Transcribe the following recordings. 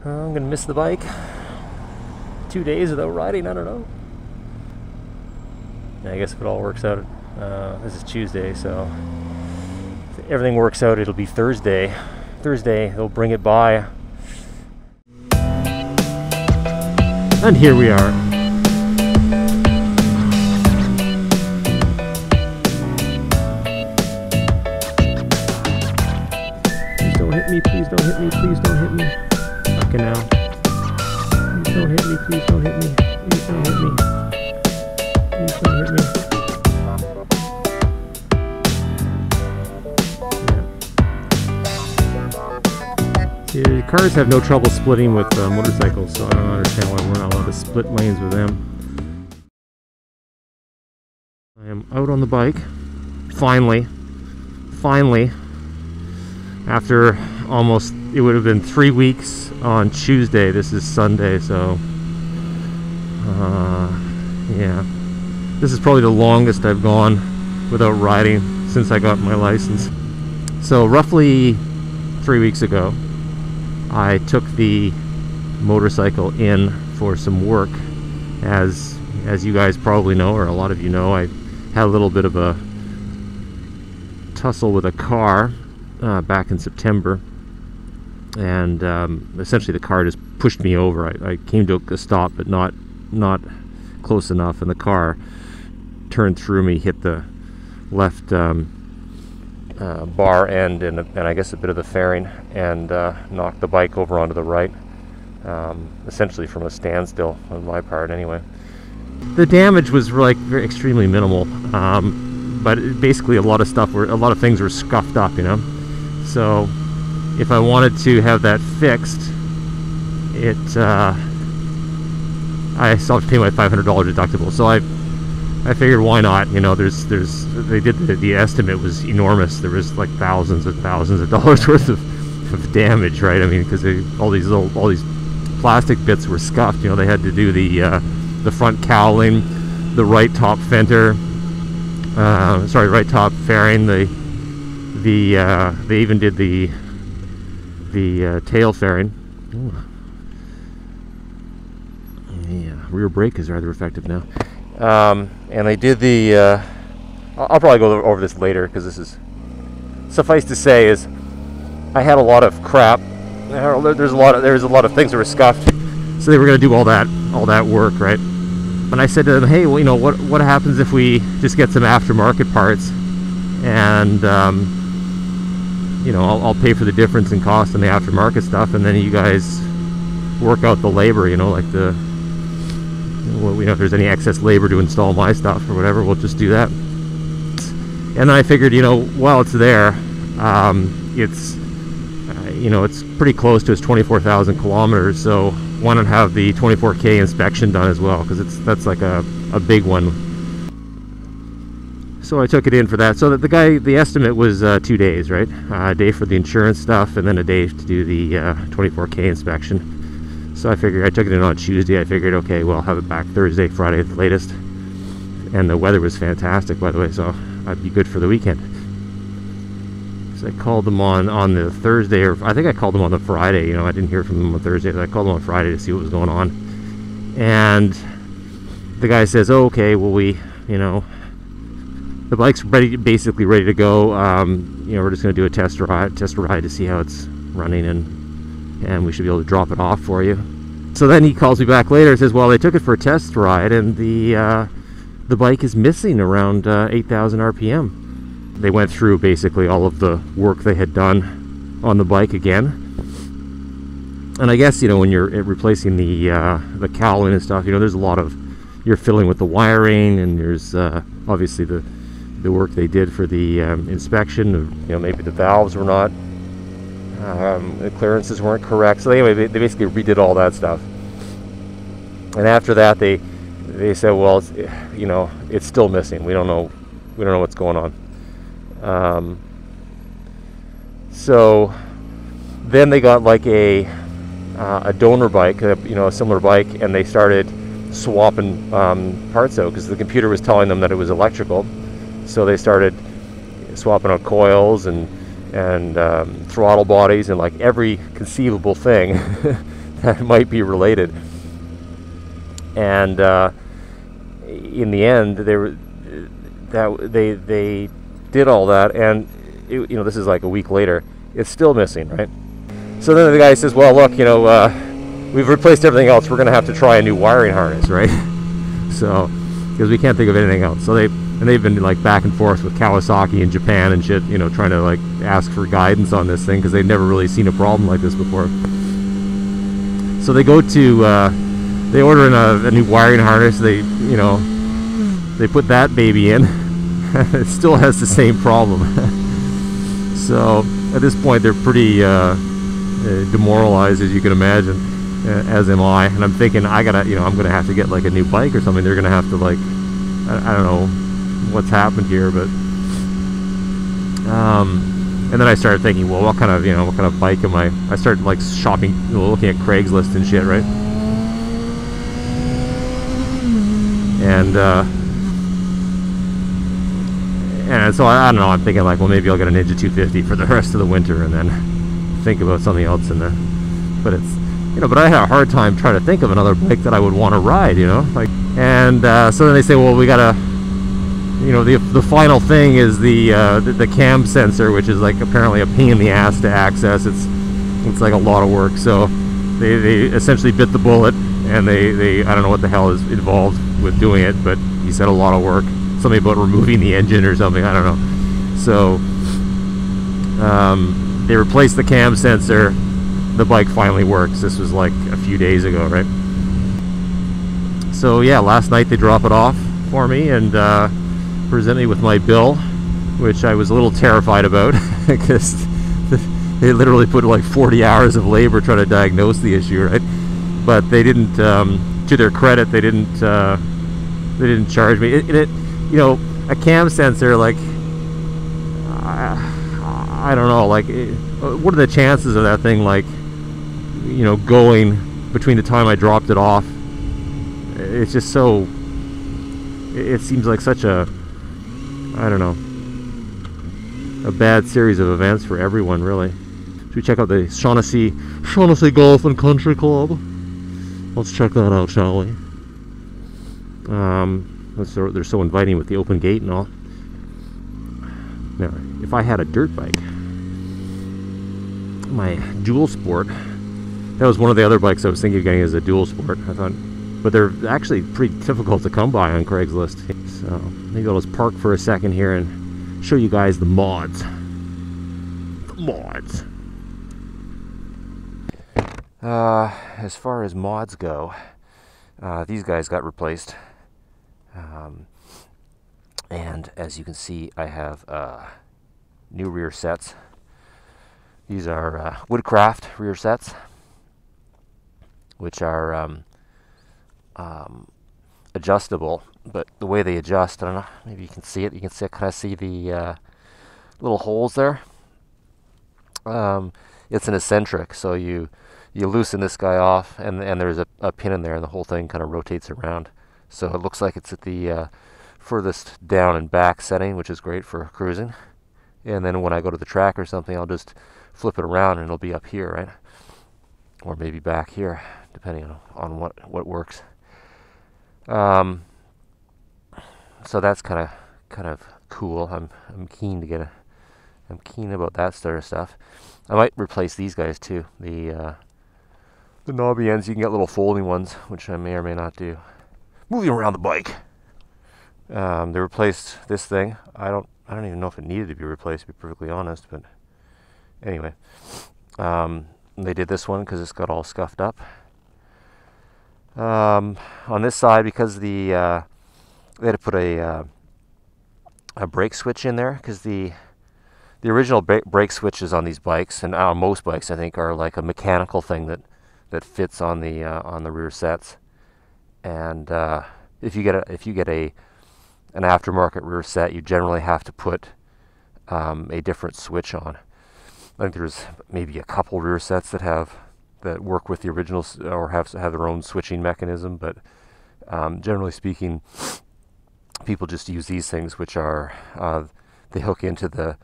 I'm gonna miss the bike. 2 days without riding, I don't know. I guess if it all works out, this is Tuesday, so if everything works out, it'll be Thursday. They'll bring it by. And here we are. Please don't hit me, please don't hit me, please don't hit me. Okay now. Please don't hit me, please don't hit me. Please don't hit me. Please don't hit me. Yeah. The cars have no trouble splitting with motorcycles, so I don't understand why we're not allowed to split lanes with them. I am out on the bike. Finally. After almost, it would have been 3 weeks on Tuesday. This is Sunday, so yeah. This is probably the longest I've gone without riding since I got my license. So roughly 3 weeks ago, I took the motorcycle in for some work. As you guys probably know, or a lot of you know, I had a little bit of a tussle with a car back in September, and essentially the car just pushed me over. I came to a stop, but not close enough, and the car turned through me, hit the left bar end and I guess a bit of the fairing, and knocked the bike over onto the right, essentially from a standstill on my part anyway. The damage was like extremely minimal, but basically a lot of things were scuffed up, you know. So if I wanted to have that fixed, I still have to pay my $500 deductible. So I figured, why not? You know, they did the estimate was enormous. There was like thousands of dollars worth of damage, right? I mean, because all these plastic bits were scuffed. You know, they had to do the front cowling, the right top fender, right top fairing. They even did the tail fairing. Ooh. Yeah, rear brake is rather effective now. And they did the I'll probably go over this later, because this is, suffice to say, is I had a lot of crap. There's a lot of things that were scuffed, so they were going to do all that work, right? And I said to them, hey, well, you know, what happens if we just get some aftermarket parts, and you know, I'll pay for the difference in cost and the aftermarket stuff, and then you guys work out the labor, you know, like well, you know, if there's any excess labor to install my stuff or whatever, we'll just do that. And then I figured, you know, while it's there, it's you know, it's pretty close to its 24,000 kilometers, so why not have the 24K inspection done as well, because that's like a big one. So I took it in for that. So that the estimate was 2 days, right? A day for the insurance stuff, and then a day to do the 24K inspection. So I figured, I took it in on Tuesday. I figured, okay, well, I'll have it back Thursday, Friday at the latest. And the weather was fantastic, by the way, so I'd be good for the weekend. So I called them on the Thursday, or I think I called them on the Friday. You know, I didn't hear from them on Thursday, so I called them on Friday to see what was going on. And the guy says, oh, okay, well, you know, the bike's basically ready to go. You know, we're just going to do a test ride to see how it's running, and we should be able to drop it off for you. So then he calls me back later and says, well, they took it for a test ride, and the bike is missing around 8,000 RPM. They went through basically all of the work they had done on the bike again. And I guess, you know, when you're replacing the cowling and stuff, you know, there's a lot of, you're filling with the wiring, and there's obviously the work they did for the inspection of, you know, maybe the valves were not, the clearances weren't correct. So anyway, they basically redid all that stuff. And after that, they said, well, you know, it's still missing. We don't know what's going on. So then they got like a donor bike, you know, a similar bike, and they started swapping parts out, because the computer was telling them that it was electrical. So they started swapping out coils and throttle bodies and like every conceivable thing that might be related. And in the end, they did all that, and this is like a week later. It's still missing, right? So then the guy says, "Well, look, we've replaced everything else. We're going to have to try a new wiring harness, right?" So, because we can't think of anything else. So they've been like back and forth with Kawasaki in Japan and shit, trying to like ask for guidance on this thing because they've never really seen a problem like this before. So they go to, they order in a new wiring harness. They put that baby in. It still has the same problem. So at this point, they're pretty demoralized, as you can imagine, as am I. And I'm thinking, I'm gonna have to get like a new bike or something. They're gonna have to like, I don't know what's happened here, but and then I started thinking, well, what kind of bike am I? I started like shopping, looking at Craigslist and shit, right? And so I don't know. I'm thinking like, well, maybe I'll get a Ninja 250 for the rest of the winter, and then think about something else in there. But but I had a hard time trying to think of another bike that I would want to ride, like. And so then they say, well, we gotta, the final thing is the cam sensor, which is like apparently a pain in the ass to access. It's like a lot of work. So they essentially bit the bullet, and they I don't know what the hell is involved with doing it, but he said a lot of work. Something about removing the engine or something, I don't know. So they replaced the cam sensor. The bike finally works. This was like a few days ago, right? So yeah, last night they drop it off for me and present me with my bill, which I was a little terrified about because they literally put like 40 hours of labor trying to diagnose the issue, right? But they didn't, to their credit, they didn't charge me. A cam sensor, like, I don't know, like, what are the chances of that thing, like, going between the time I dropped it off? It's just so, it seems like such a, I don't know, a bad series of events for everyone, really. Should we check out the Shaughnessy Golf and Country Club? Let's check that out, shall we? They're so inviting with the open gate and all. Now, if I had a dirt bike, my dual sport, that was one of the other bikes I was thinking of getting as a dual sport. I thought, but they're actually pretty difficult to come by on Craigslist. So maybe I'll just park for a second here and show you guys the mods. As far as mods go, these guys got replaced. And as you can see, I have new rear sets. These are Woodcraft rear sets, which are adjustable. But the way they adjust, I don't know, maybe you can see it. You can kind of see the little holes there. It's an eccentric, so you loosen this guy off, and there's a pin in there, and the whole thing kind of rotates around. So it looks like it's at the furthest down and back setting, which is great for cruising. And then when I go to the track or something, I'll just flip it around and it'll be up here, right? Or maybe back here, depending on what works. So that's kind of cool. I'm keen to I'm keen about that sort of stuff. I might replace these guys too. The knobby ends, you can get little folding ones, which I may or may not do. Moving around the bike. They replaced this thing. I don't even know if it needed to be replaced, to be perfectly honest, but anyway. They did this one because it's got all scuffed up. On this side, because they had to put a brake switch in there, because the original brake switches on these bikes, and on most bikes I think, are like a mechanical thing that fits on the rear sets. And if you get an aftermarket rear set, you generally have to put a different switch on. I think there's maybe a couple rear sets that work with the original or have their own switching mechanism, but generally speaking, people just use these things, which are they hook into the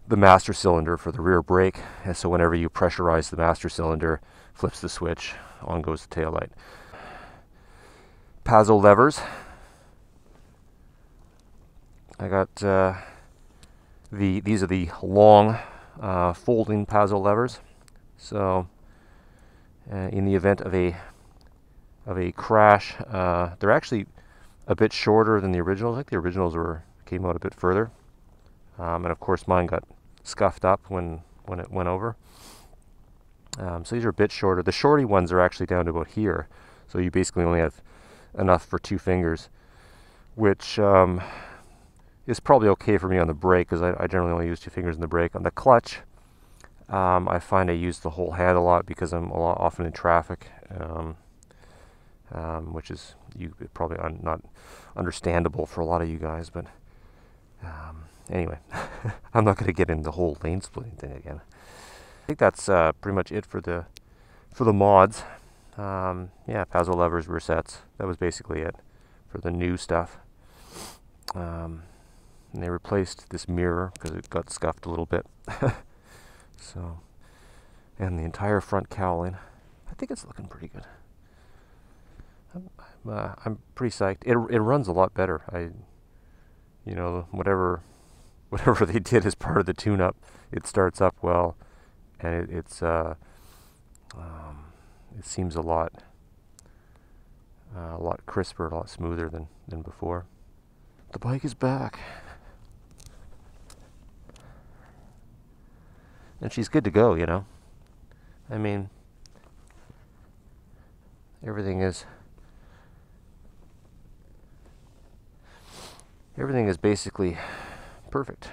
master cylinder for the rear brake, and so whenever you pressurize the master cylinder flips the switch, on goes the tail light. Pazzo levers. I got these are the long folding Pazzo levers. So in the event of a crash, they're actually a bit shorter than the originals. I think the originals came out a bit further, and of course mine got scuffed up when it went over. So these are a bit shorter. The shorty ones are actually down to about here, so you basically only have enough for 2 fingers, which is probably okay for me on the brake, because I generally only use 2 fingers in the brake. On the clutch, I find I use the whole hand a lot because I'm often in traffic, which is probably not understandable for a lot of you guys, but anyway, I'm not going to get into the whole lane splitting thing again. I think that's pretty much it for the mods. Yeah, Pazzo levers, rear sets. That was basically it for the new stuff. And they replaced this mirror because it got scuffed a little bit. So, and the entire front cowling. I think it's looking pretty good. I'm pretty psyched. It runs a lot better. You know, whatever they did as part of the tune-up, it starts up well, and it seems a lot crisper, a lot smoother than before. The bike is back, and she's good to go. You know, I mean, everything is basically perfect.